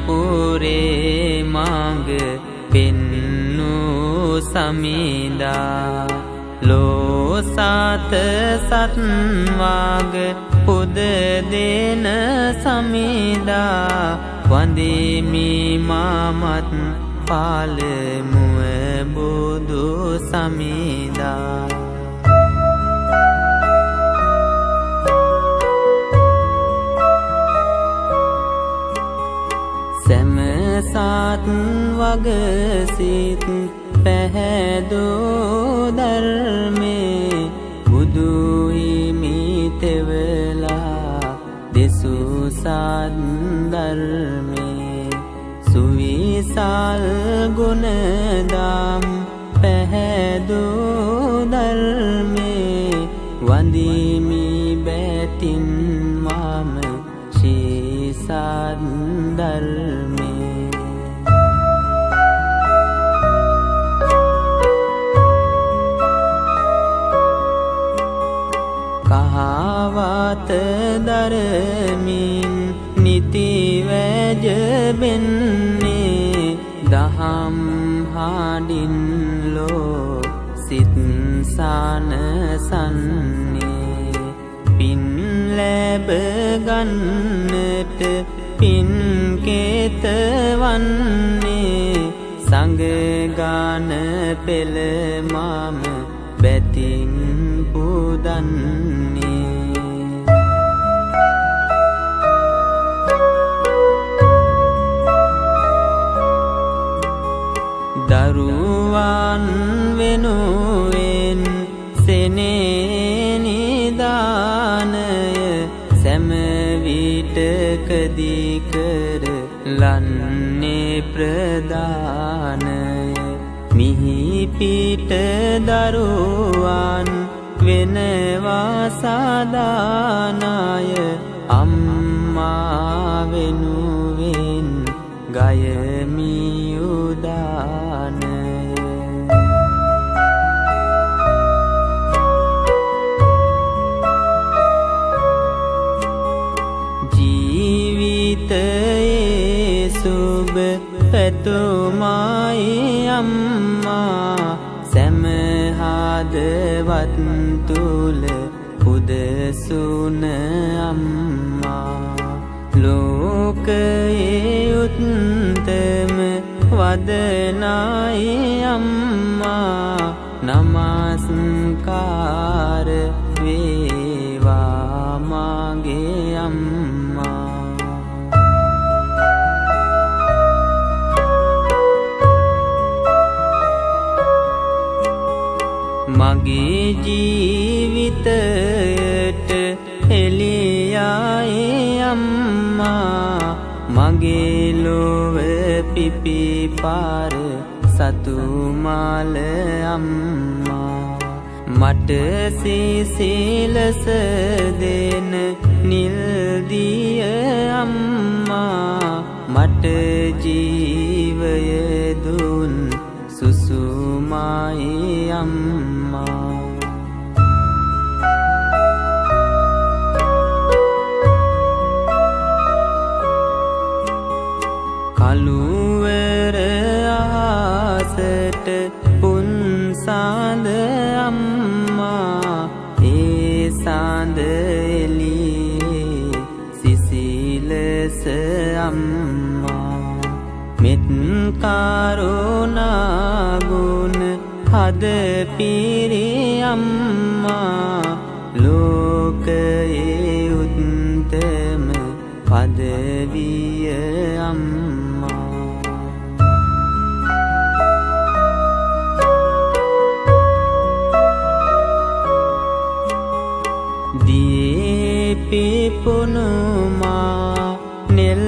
පුරේ මාඟ පෙන්නු සමිදා ලෝසාත සත්වාග පුද දෙන සමිදා වන්දිමි මාමත් පාලමුව බුදු සමිදා සැමසත් වගසිත පැහැදෝ ධර්මේ බුදු හිමිතෙවලා දෙසුසත් ධර්මේ සුවිසල් ගුණදම් පැහැදෝ ධර්මේ වන්දිමි බැතින් මම ශීසත් ධර්මේ කහවත දරමින් නිති වැජබෙන්නේ දහම් හාඩින් ලෝ සිත් සනසන්නේ පින් ලැබ ගන්නට පින් කේතවන්නේ සංගාන පෙළ මම බැතින් පුදන්නේ දරුවන් වෙනුවෙන් සෙනේ නිදානය සෑම විටකදී කරලන්නේ ප්‍රදානය මිහි පිට දරුවන් වෙනවා සාදානය අම්මා වෙනුවෙන් ගයමි උදානය ජීවිතයේ සුබ පැතුමයි අම්මා සෑම හදවත් තුල පුදසුන අම්මා ලෝකයේ උත්තම වදනයි අම්මා නමස්කාර වේවා මාගේ අම්මා මගේ ජීවිතයට එළියයි අම්මා මගේ ලොව පිපිපාර සතුමාල අම්මා මට සිසිලස දෙන නිල්දිය අම්මා මට ජීවය දුන් සුසුමයි අම්මා කළුවර ආසට පුන්සඳ අම්මා ඒ සඳ එළියේ සිසිලස අම්මා මෙත් කරුණා ගුණ හද පිරි අම්මා ලෝකයේ උත්තම පදවිය අම්මා දියේ පිපුණුමා නෙල්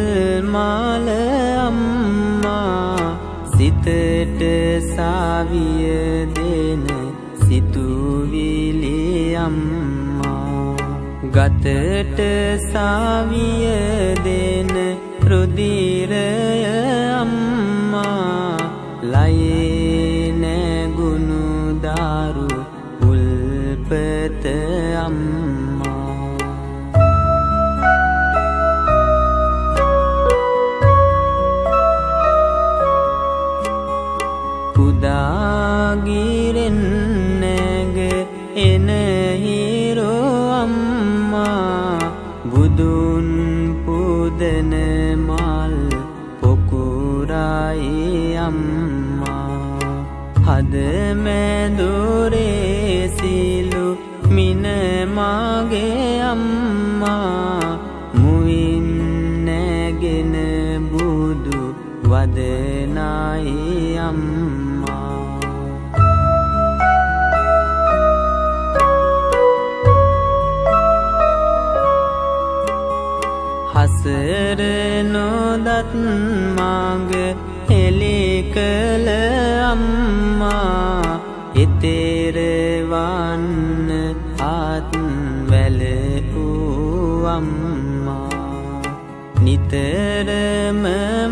මාල අම්මා සිතට සාවිය දෙන සිතුවිලි අම්මා ගතට සාවිය දෙන රුධිරය අම්මා ලයේ නැගුණු දාරු උල්පත අම්මා අම්මා හද මැදුරේ සිලු මින මාගේ අම්මා මුවින් නැගෙන බුදු වදනයි අම්මා හසර නොදත් මාග හෙලි කළ අම්මා එතෙර වන්න ආත් වැල වූ අම්මා නිතරම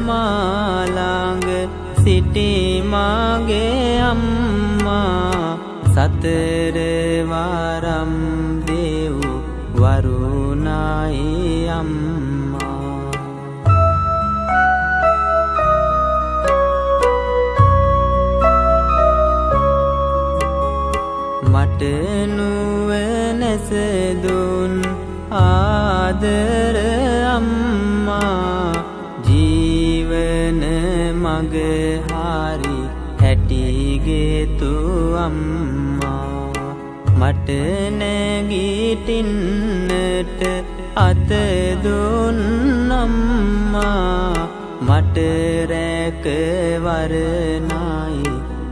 මාළඟ සිටි මාගේ අම්මා සතර වරම් දෙව් වරුණයි අම්මා මට නුවණැස දුන් ආදර අම්මා ජීවන මග හරි හැටිගෙතු අම්මා මට නැගිටින්නට අත දුන් අම්මා මට රැකවරණයි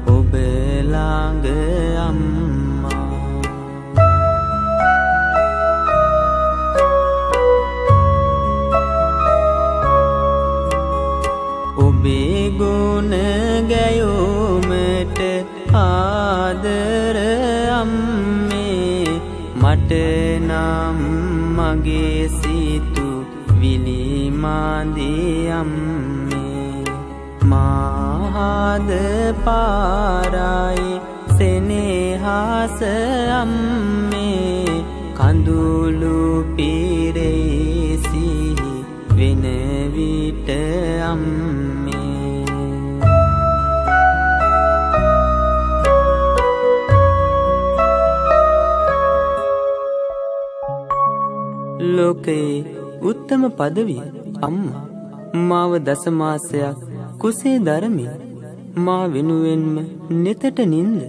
ඔබ ළඟ අම්මා ඔබේ ගුණ ගැයුමට ආදර අම්මේ මට නම් මගේ සිතු විලිමාඳි අම්මේ මාහද පාරයි සෙනෙහස අම්මේ කඳුළු පිරෙසි වෙන විට අම්මේ ලෝකේ උත්තම පදවිය අම්මා මාව දස මාසයක් කුසේ දරමින් මා වෙනුවෙන්ම නෙතට නින්ද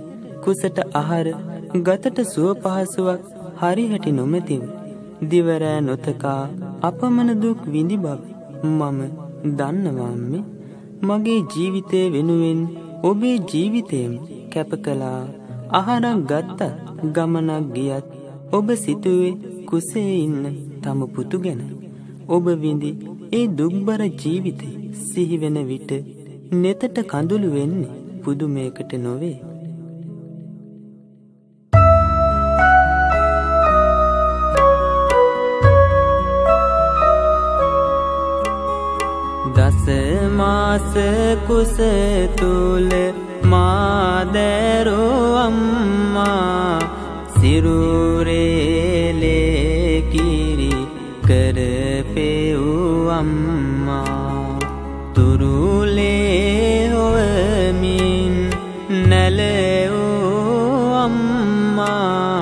කුසට ආහාර ගතට සුව පහසුවක් හරිහැටි නොමැතිව දිවරෑ නොතකා අපමණ දුක් විඳි බව මම දන්නවා අම්මේ මගේ ජීවිතය වෙනුවෙන් ඔබේ ජීවිතයම කැප කළා ආහාරක් ගත්තත් ගමනක් ගියත් ඔබ සිතුවේ කුසේ ඉන්න තම පුතු ගැන ඔබ විඳි ඒ දුක්බර ජීවිතේ සිහි වෙන විට නෙතට කඳුළු වෙන්නේ පුදුමයකට නොවේ දස මාස කුස තුල මාදරෝ අම්මා සිරුරේ කිරි කරපෙව් අම්මා තුරුලේ හොමින් නැලවූ අම්මා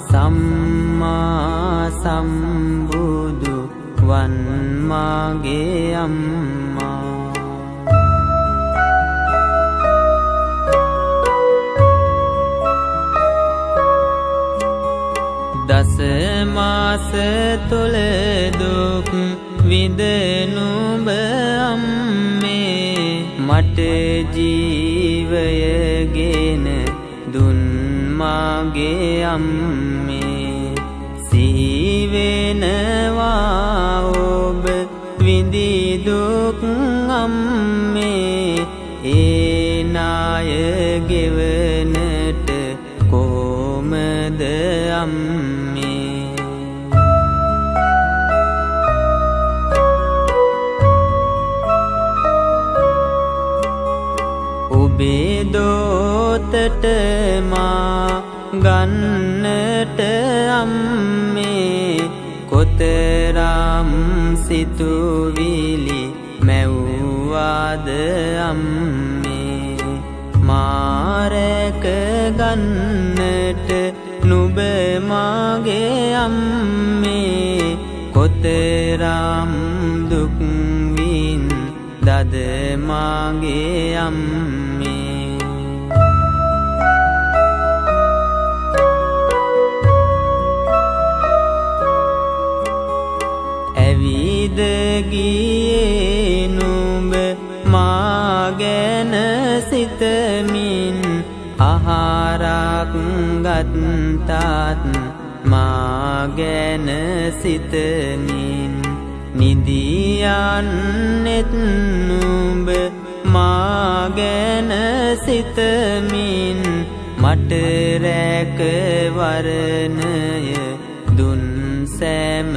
සම්මා සම්බුදු වන් මාගේ අම්මා දස මාස තුල දුක් විඳනුඹ අම්මේ මට ජීවයගෙන දුන් මාගේ අම්මේ සිහි වෙනවා ඔබ විඳි දුක් අම්මේ ඒ නාය ගෙවනට කොහොමද අම්මේ ඔබේ දෝතට මා ගන්නට අම්මේ කොතරම් සිතුවිලි මැව්වාද අම්මේ මාරක ගන්නට නුඹ මාගේ අම්මේ කොතරම් දුක් වින් දද මාගේ අම්මේ ඇවිද ගියේ නුඹ මා ගැන සිතමින් ආහාරක් ගත්තාත් මා ගැන සිතමින් නිදියන්නෙත් නුඹ මා ගැන සිතමින් මට රැකවරණය දුන් සෑම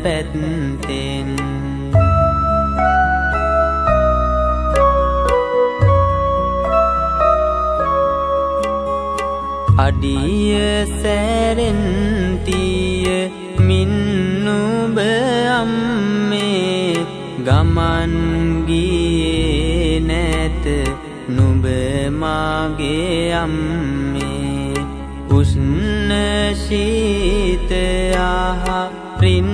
පැත්තෙන් අඩිය සැරෙන් තිය මින් නුඹ අම්මේ ගමන් ගියේ නැත නුඹ මාගේ අම්මේ උෂ්ණ ශීත ආහාරින්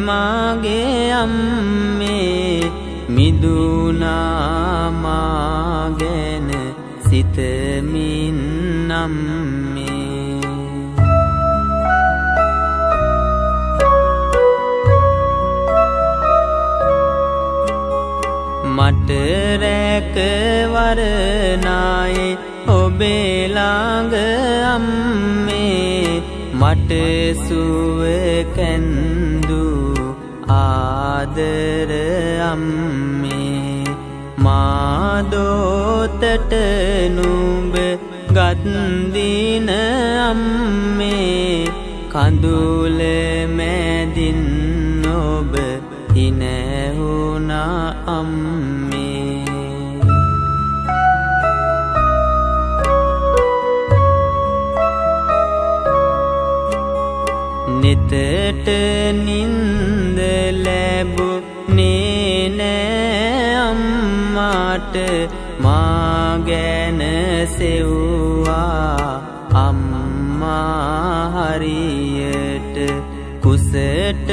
මාගේ අම්මේ මිදුනා මා ගැන සිතමින් අම්මේ මට රැකවරණයි ඔබේ ළඟ අම්මේ මට සුව කැන්දු ආදර අම්මේ මා දෝතට නුඹ ගත් දින අම්මේ කඳුල මැදින් ඔබ හිනැවුණා අම්මේ නිතට නින්ද ලැබුණේ නෑ අම්මාට මා ගැන සෙව්වා අම්මා හරියට කුසට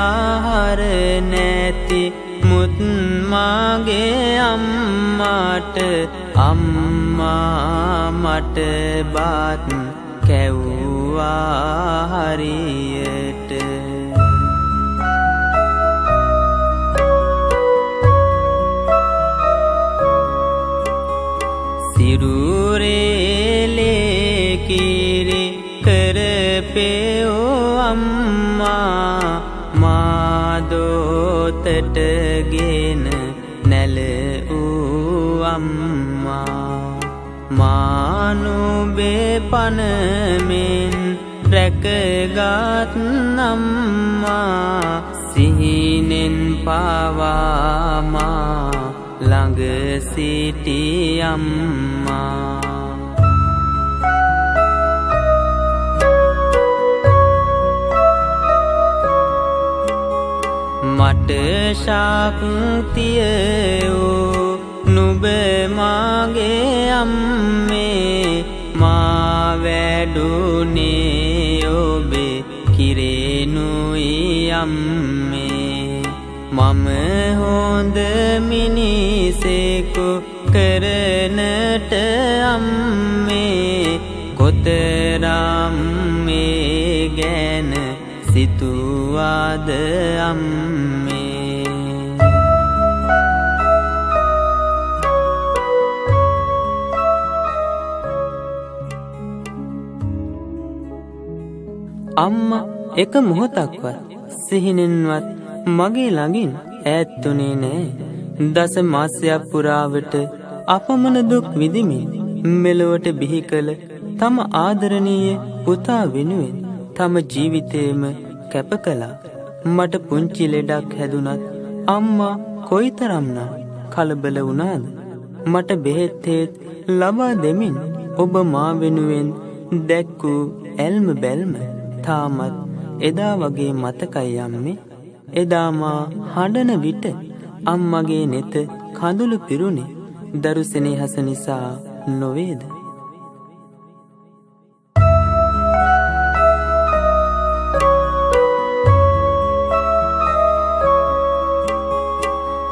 ආහාර නැති මුත් මාගේ අම්මාට අම්මා මට බත් කැව්වා හරියට සිරුරේලේ කිරි කරපෙව් අම්මා මා දෝතට ගෙන නැල වූ අම්මා මා නුඹේ පනමෙන් රැකගත් අම්මා සිහිනෙන් පවා මා ළඟ සිටි අම්මා මට ශක්තිය වූ නුඹ මාගේ අම්මේ මා වැඩුණේ ඔබේ කිරෙනුයි අම්මේ මම හොඳ මිනිසෙකු කරනට අම්මේ කොතරම් මේ ගැන සිතුවාද අම්මේ අම්මා එක මොහොතක්වත් සිහිනෙන්වත් මගේ ළඟින් ඈත්ුනේ නෑ දස මාසයක් පුරාවට අපමණ දුක් විඳිමින් මෙලොවට බිහි කළ තම ආදරණීය පුතා වෙනුවෙන් තම ජීවිතේම කැප කළා මට පුංචි ලෙඩක් හැදුනත් අම්මා කොයිතරම්නම් කලබල වුණාද මට බෙහෙත් ලබා දෙමින් ඔබ මා වෙනුවෙන් දැක්කූ ඇල්ම බැල්ම තාමත් එදා වගේ මතකයි අම්මේ එදා මා හඬන විට අම්මගේ නෙත කඳුළු පිරුණේ දරු සෙනෙහස නිසා නොවේද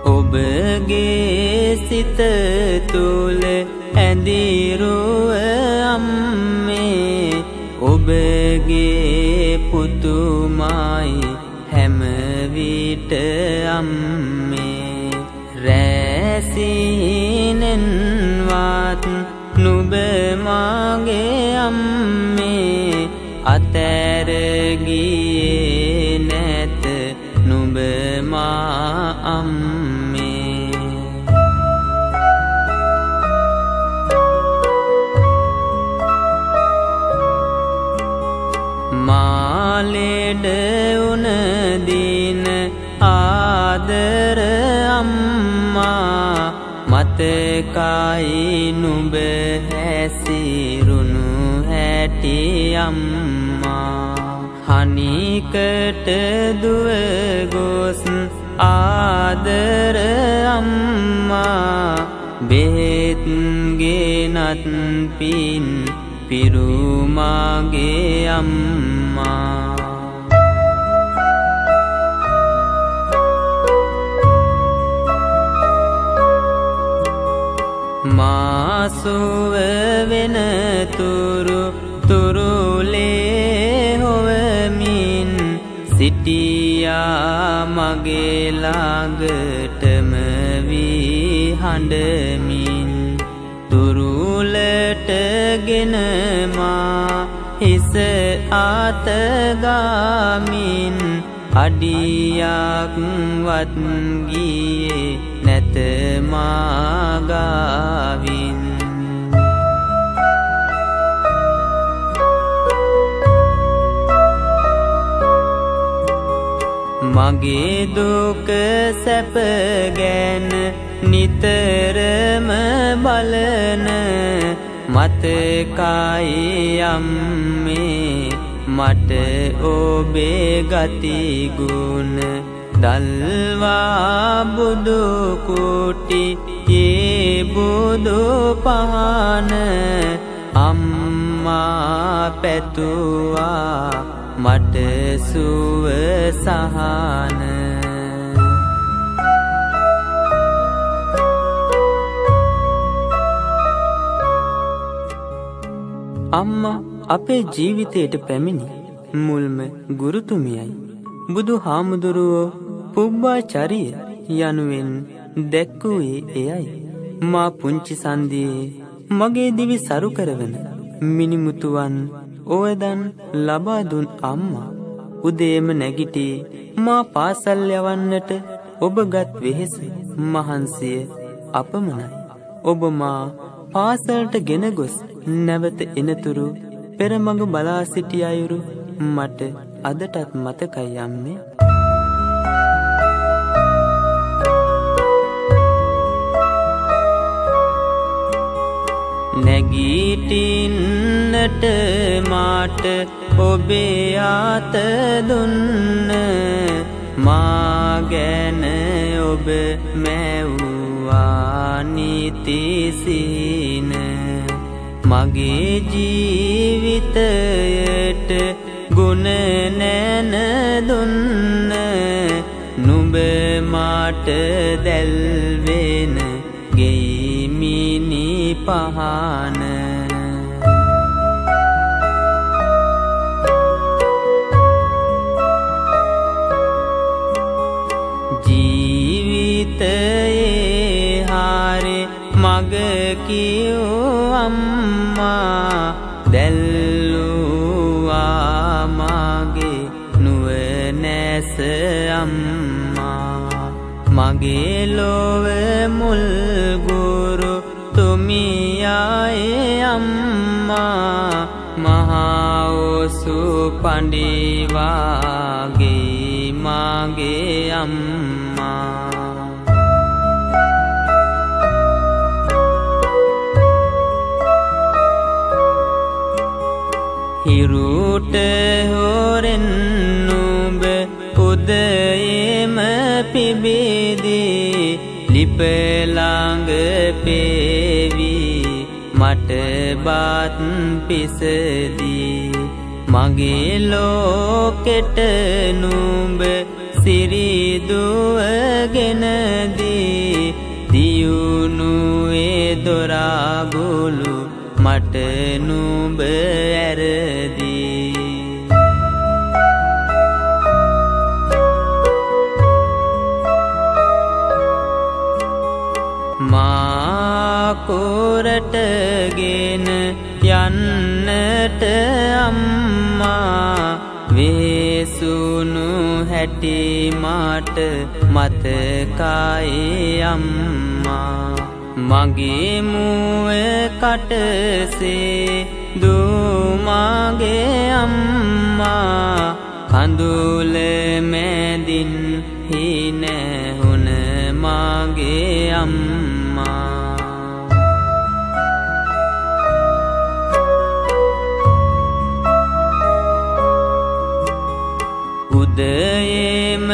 ඔබගේ සිත තුල ඇඳිරුව අම්මේ ඔබගේ පුතුමයි හැම විට අම්මේ රැසිනෙන්වත් නුඹ මාගේ අම්මේ අතැර ගියේ නැත නුඹ මා අම්මේ මාලෙඩ උන දින ආදර අම්මා මතකයි නුඹ හැසිරුණු හැටි අම්මා හනිකට දුව ගොස් ආදර අම්මා බෙහෙත් ගෙනත් පින් පිරුමාගේ අම්මා මාසුව වෙන තුරු තුරුලේ හොවමින් සිටියා මගේ ළඟටම වී හඬමින් තුරුලට ගෙන මා හිස ආතගාමින් අඩියක් වත් ගියේ නැත මාගාවින් මගේ දුක සැප ගැන නිතරම බලන මතකයි අම්මේ මට ඔබේ ගතිගුණ දල්වා බුදු කුටි ඒ බුදු පහන අම්මා පැතුවා මට සුව සහන අම්මා අපේ ජීවිතයට පැමිණි මුල්ම ගුරුතුමියයි බුදු හාමුදුරුවෝ පුබ්බාචාරිය යනුවෙන් දැක්වුවේ එයයි මා පුංචි සන්දියේ මගේ දිවි සරු කරවන මිනිමුතුවන් ඔයදන් ලබා දුන් අම්මා උදේම නැගිටි මා පාසල් යවන්නට ඔබගත් වෙහෙස මහන්සිය අපමණයි ඔබ මා පාසලට ගෙන ගොස් නැවත එනතුරු පෙරමඟ බලා සිටි අයුරු මට අදටත් මතකයි අම්මේ නැගිටින්නට මාට ඔබේ ආත දුන්න මා ගැන ඔබ මැව්වා නිතිසින මගේ ජීවිතයට ගුණ නැන දුන්න නුඹ මාට දැල්වෙන ගෙයිමිනි පහන ජීවිතයේ හාරේ මග කියෝ අම්මා දැල්ලුවා මගේ නුවණැස අම්මා මගේ ලොව මුල් ගුරු තුමියායේ අම්මා මහා ඔසු පඬිවාගේ මගේ අම්මා හිරුට හොරෙන් නුඹ උදයේම පිබිදී ලිප ළඟ පෙවි මට බත් පිසදී මගේ ලෝකෙට නුඹ සිරිදුවගෙන දී දියුණු දොරාගුළු මට නුඹ ඇරදී මා කොරටගෙන යන්නට අම්මා වෙසුණු හැටි මාට මතකයි අම්මා මගේ මුව කටසේ දුමාගේ අම්මා කඳුල මැදින් හිනහුන මාගේ අම්මා උදයේම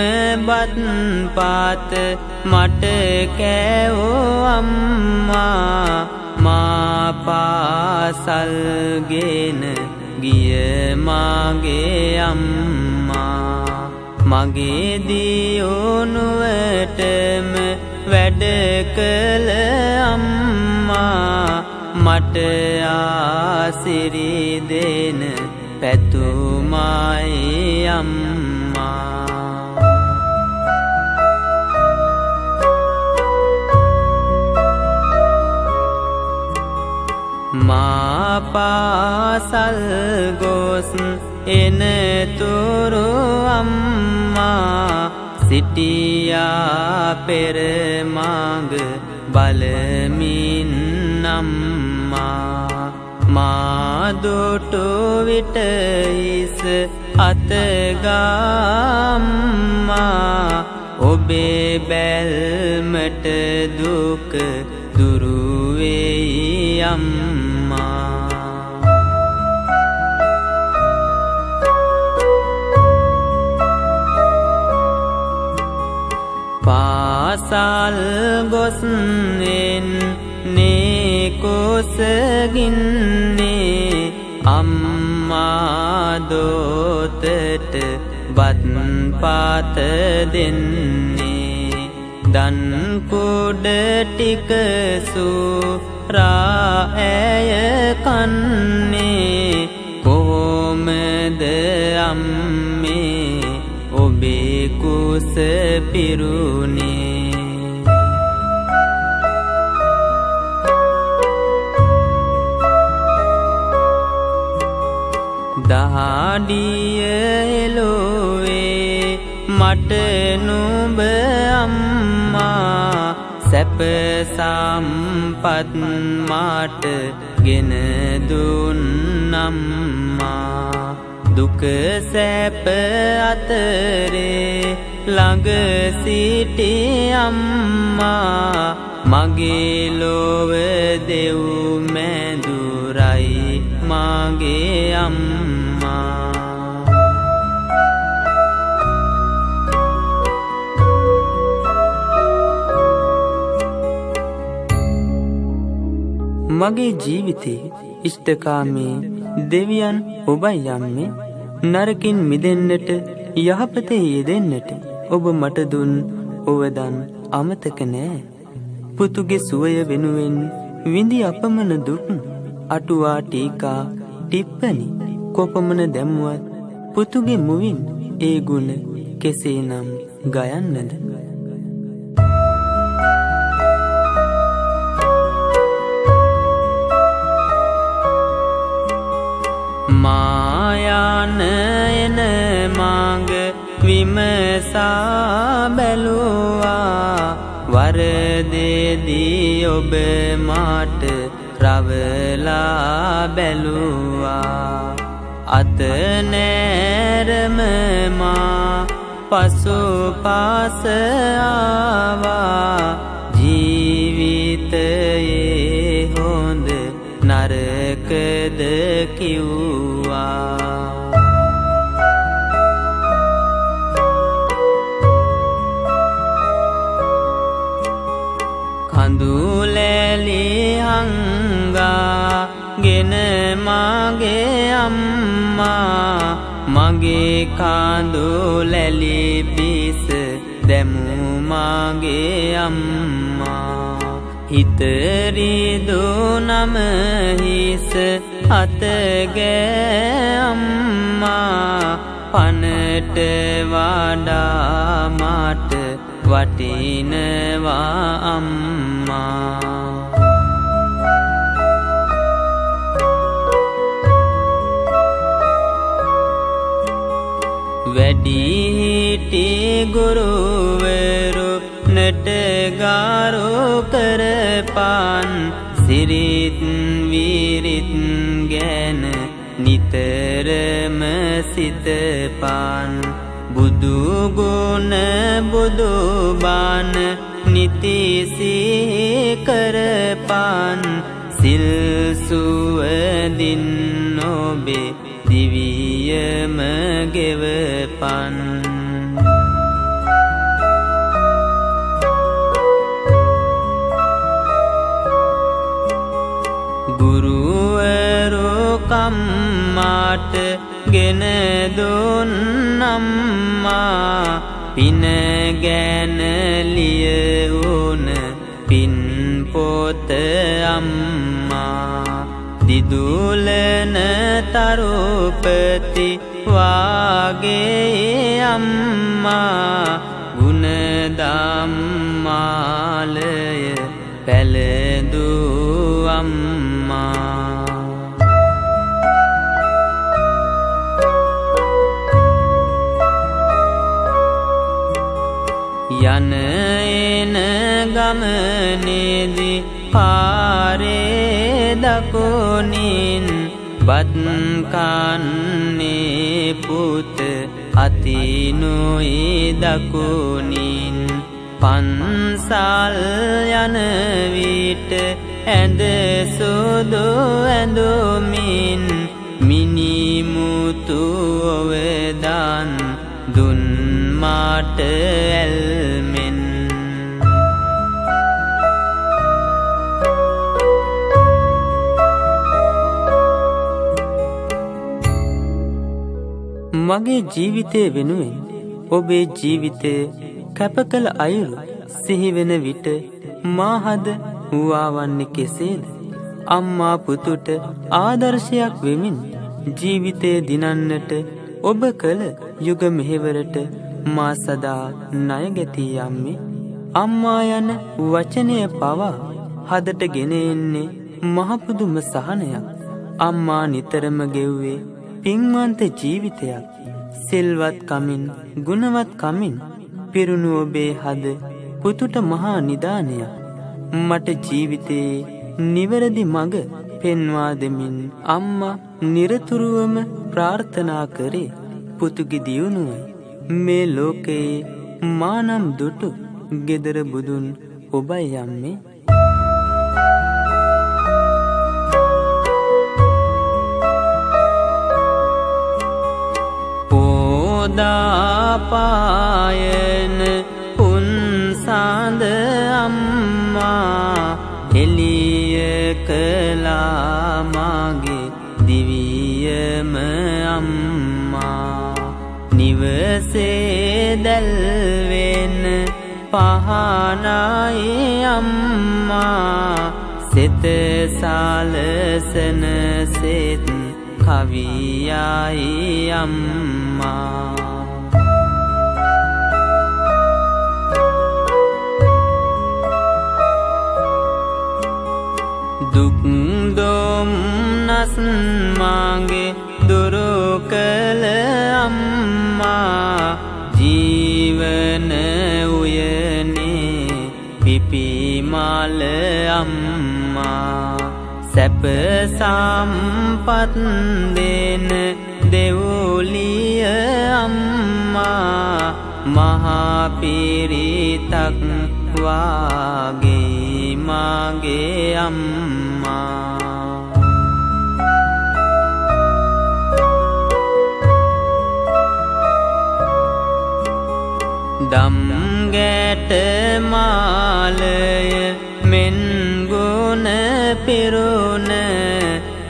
බත් පාත මට කෑවෝ අම්මා මා පාසල් ගෙන ගිය මාගේ අම්මා මගේ දියුණුවටම වැඩ කළ අම්මා මට ආසිරි දෙන පැතුමයි අම්මා මා පාසල් ගොස් එනතුරු අම්මා සිටියා පෙර මඟ බලමින් අම්මා මා දුටු විට හිස අතගම්මා ඔබේ බැල්මට දුක දුරු වෙයි අම්මා පාසල් ගොස්නෙන් නේ කුසගින්නේ අම්මා දෝතට බත් පාත දෙන්නේ දන් කුඩ ටික සූරා ඇය කන්නේ කොහොමද අම්මේ ඔබේ කුස පිරුණේ දහඩිය එලොවේ මට නුඹ අම්මා සැප සම්පත් මාට ගෙන දුන් අම්මා දුක සැප අතරේ ළඟ සිටි අම්මා මගේ ලොව දෙව් මැදුරයි මගේ අම්මා මගේ ජීවිතේ ඉෂ්ඨකාමී දෙවියන් ඔබයි යම්මේ නරකින් මිදෙන්නට යහපතේ යෙදෙන්නට ඔබ මට දුන් ඔවදන් අමතක නෑ පුතුගේ සුවය වෙනුවෙන් විඳි අපමණ දුක් අටුවා ටීකා ටිප්පනි කොපමණ දැම්වත් පුතුගේ මුවින් ඒ ගුණ කෙසේනම් ගයන්නද මායන එන මාඟ විමසා බැලුවා වරදේදී ඔබ මාට රවලා බැලුවා අත නෑරම මා පසු පාස ආවා ජීවිතයේ හොඳ නරකද කිව්වා කඳුලැලි හංගා ගෙන මගේ අම්මා මගේ කඳුලැලි පිස දැමු මගේ අම්මා හිතරිදු නම හිස අතගේ අම්මා පනට වඩා මට වටිනවා අම්මා වැඩිහිටි ගුරුවරු නටගාරු කරපන් සිරිත් විරිත් ගැන නිතරම සිතපන් බුදු ගුණ බුදු බණ නිති සිහි කරපන් සිල් සුවදින් ඔබේ දිවියම ගෙවපන් ගුරුවරු කම්මාට ගෙන දුන් අම්මා පින ගැන ලියවුන පින් පොත අම්මා දිදුලන තරුපති වාගේ අම්මා ගුණදම් මාලය පැලඳු අම්මා යන එන ගමනේදී පාරේ දකුණින් බත් කන්නේ පුත අතිනුයි දකුණින් පන්සල් යන විට ඇඳ සුදු ඇඳුමින් මිනිමුතු ඔවදන් දුන් මාට ඇල්මෙන් මගේ ජීවිතය වෙනුවෙන් ඔබේ ජීවිතය කැප කළ අයුරු සිහිවෙන විට මාහද වූවන්නේ කෙසේද අම්මා පුතුට ආදර්ශයක් වෙමින් ජීවිතය දිනන්නට ඔබ කළ යුග මෙහෙවරට මා සදා ණයගැතී යම්මේ අම්මා යන වචනය පවා හදට ගෙන එන්නේ මහපුදුම සහනයක් අම්මා නිතරම ගෙව්වේ පින්වන්ත ජීවිතයක් සිල්වත් කමින් ගුණවත් කමින් පිරුණු ඔබේ හද පුතුට මහා නිදානයක් මට ජීවිතයේ නිවැරදි මඟ පෙන්වා දෙමින් අම්මා නිරතුරුවම ප්‍රාර්ථනා කරේ පුතුගේ දියුණුවයි මේ ලෝකයේ මානම් දුටු ගෙදර බුදුන් ඔබයි යම්මේ දාපායන පුන්සඳ අම්මා එළිය කළා මගේ දිවියම අම්මා නිවසේ දැල්වෙන පහනයි අම්මා සිත සලසන සෙත් කවියයි අම්මා දුක් දුම්නස් මාගේ දුරු කළ අම්මා ජීවන උයනේ පිපිමල අම්මා සැප සම්පත් දෙන දෙව්ලිය අම්මා මහා පිරිතක් වාගේ මාගේ අම්මා දම් ගැට මාලය මෙන් ගුණ පිරුණ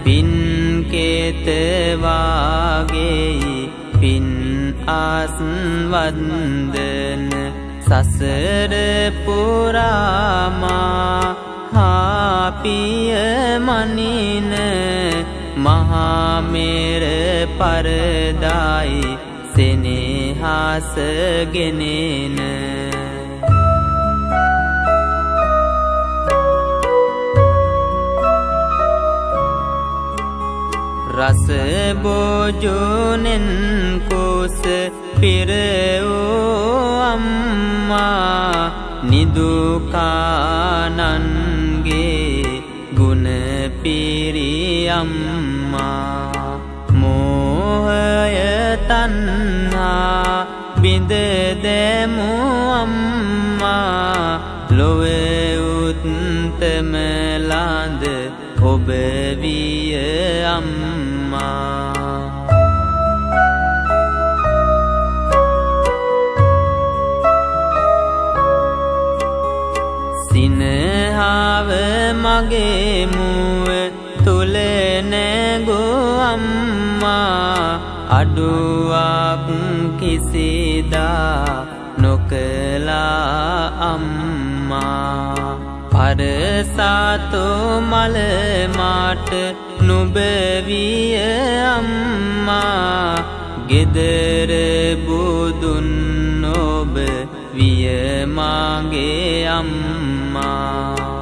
පින් කෙත වාගේ පින් ආස්වන්දන සසර පුරාමා පිය මනින මහා මේර පරදායි සෙනෙහස ගෙනෙන රස බෝජුනෙන් කුස පිරවූ අම්මා නිදුකානන්ගේ ගුණ පිරි අම්මා මෝහය තණ්හා බිඳ දැමු අම්මා ලොවේ උත්තම ලාඳ ඔබ විය අම්මා සිනහව මගේ මුව තුල නැගෝ අම්මා අඩුවක් කිසිදා නොකලා අම්මා පරසතු මල මාට නුඹ විය අම්මා ගෙදර බුදුන් ඔබ විය මාගේ අම්මා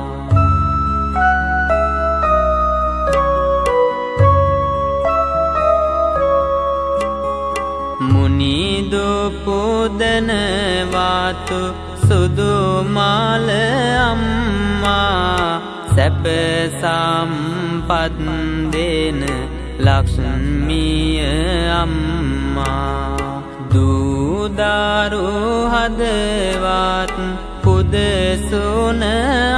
මුනිදු පුදන වාතු සුදු මාල අම්මා සැප සම්පත් දෙන ලක්ෂ්මිය අම්මා දූදාරු හදවත් පුදසුන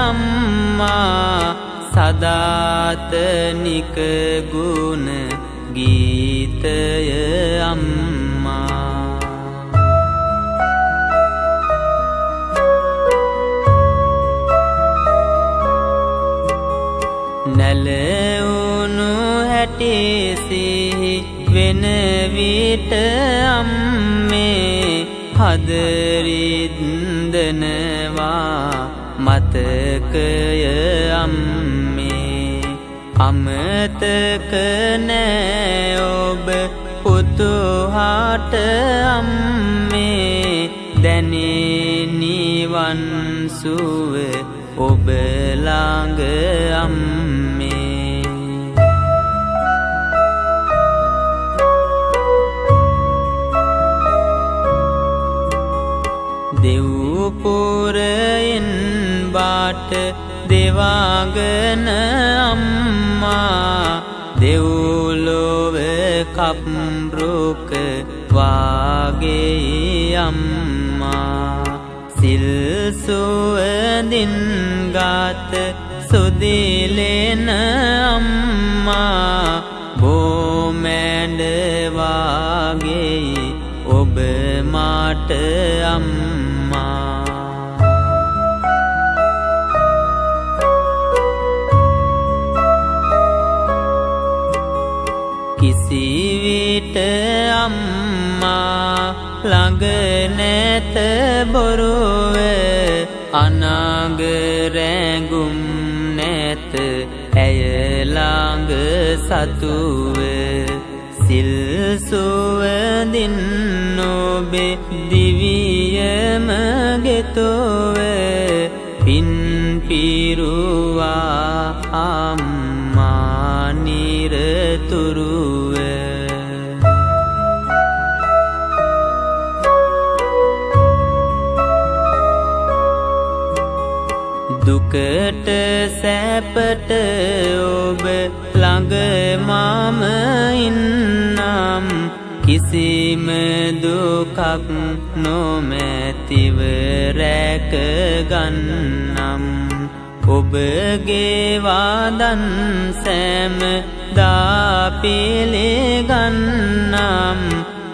අම්මා සදාතනික ගුණ ගීතය අම්මා නැලවුණු හැටිසිහි වෙන විට අම්මේ හදරින්දනවා මතකය අම්මේ අමතක නෑ ඔබ පුතුහාට අම්මේ දැනේ නිවන් සුව ඔබ ළඟ අම්මේ දෙව්පුරයෙන් බාට දෙවාගෙන අම්මා දෙව්ලොව කප්රුක වාගේ අම්මා සිල් සුවඳින් ගාත සුදිලෙන අම්මා බොමැඬ වාගේ ඔබ මාට අම්මා කිසිවිට අම්මා ළඟ නැත බොරුව අනාග රැඟුම් නැත ඇය ළඟ සතුව සිල් සුවඳින් ඔබේ දිවියම ගෙතොව පින් පිරුවා අම්මා නිරතුරුව දුකට සැපට ඔබ ළඟ මම ඉන්නම් කිසිම දුකක් නොමැතිව රැක ගන්නම් ඔබගේ වාදන් සෑම දා පිළිගන්නම්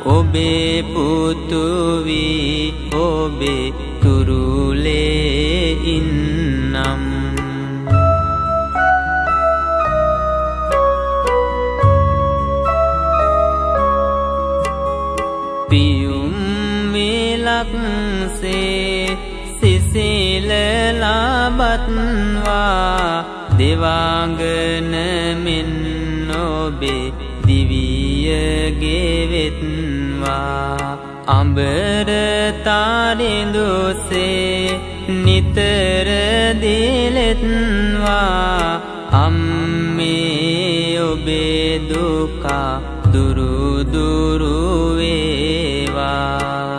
ඔබේ පුතු වී ඔබේ තුරුලේ ඉන්නම් පියුම් විලක්සේ සිසිල ලබත්වා දෙවාංගන මෙන් ඔබේ දිවිය ගෙවෙත්වා අඹර තාරිඳුසේ නිතර දිලෙත්වා අම්මේ ඔබේ දුක දුරු දුරු වේවා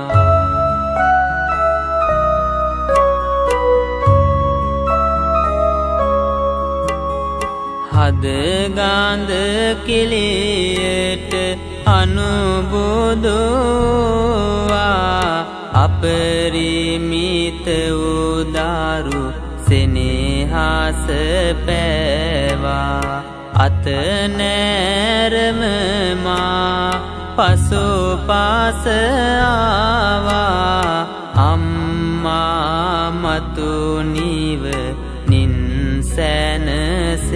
හද ගාඳ කෙලියට අනුබුදුවා අපරිමිත උදාරු සෙනෙහස පෑවා අත නෑරම මා පසුපස ආවා අම්මා මතු නිව නින් සැනසේවා